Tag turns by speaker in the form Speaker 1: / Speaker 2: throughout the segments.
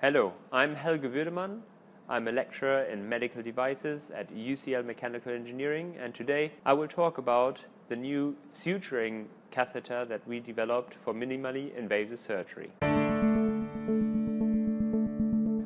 Speaker 1: Hello, I'm Helge Wurdemann. I'm a lecturer in medical devices at UCL Mechanical Engineering, and today I will talk about the new suturing catheter that we developed for minimally invasive surgery.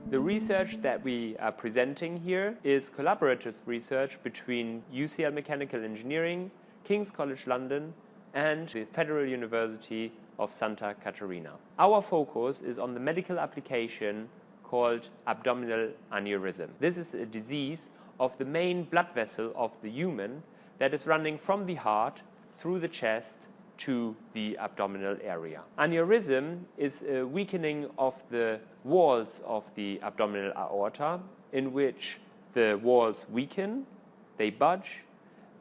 Speaker 1: The research that we are presenting here is collaborative research between UCL Mechanical Engineering, King's College London, and the Federal University of Santa Catarina. Our focus is on the medical application called abdominal aneurysm. This is a disease of the main blood vessel of the human that is running from the heart through the chest to the abdominal area. Aneurysm is a weakening of the walls of the abdominal aorta, in which the walls weaken, they budge,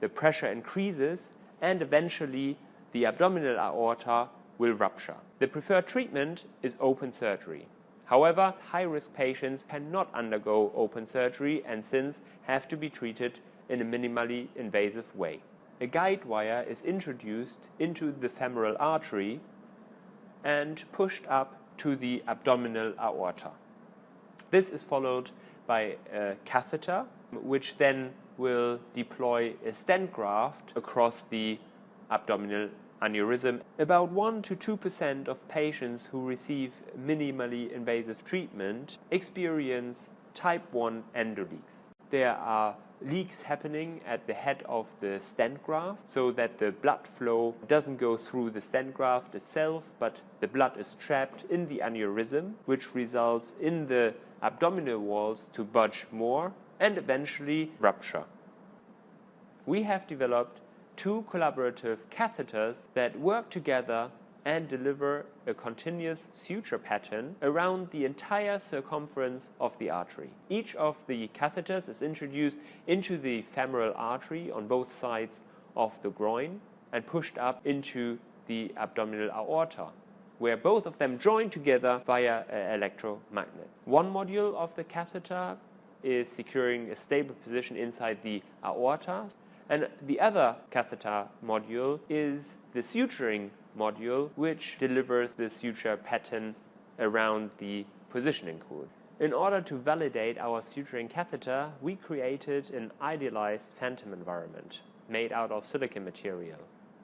Speaker 1: the pressure increases, and eventually the abdominal aorta will rupture. The preferred treatment is open surgery. However, high-risk patients cannot undergo open surgery and since have to be treated in a minimally invasive way. A guide wire is introduced into the femoral artery and pushed up to the abdominal aorta. This is followed by a catheter, which then will deploy a stent graft across the abdominal aneurysm. About 1 to 2% of patients who receive minimally invasive treatment experience type 1 endoleaks. There are leaks happening at the head of the stent graft so that the blood flow doesn't go through the stent graft itself, but the blood is trapped in the aneurysm, which results in the abdominal walls to budge more and eventually rupture. We have developed two collaborative catheters that work together and deliver a continuous suture pattern around the entire circumference of the artery. Each of the catheters is introduced into the femoral artery on both sides of the groin and pushed up into the abdominal aorta, where both of them join together via an electromagnet. One module of the catheter is securing a stable position inside the aorta, and the other catheter module is the suturing module, which delivers the suture pattern around the positioning cord. In order to validate our suturing catheter, we created an idealized phantom environment made out of silicone material.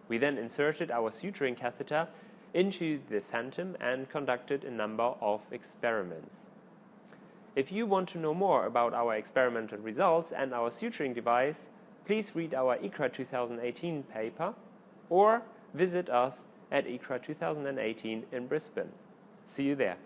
Speaker 1: We then inserted our suturing catheter into the phantom and conducted a number of experiments. If you want to know more about our experimental results and our suturing device, please read our ICRA 2018 paper or visit us at ICRA 2018 in Brisbane. See you there.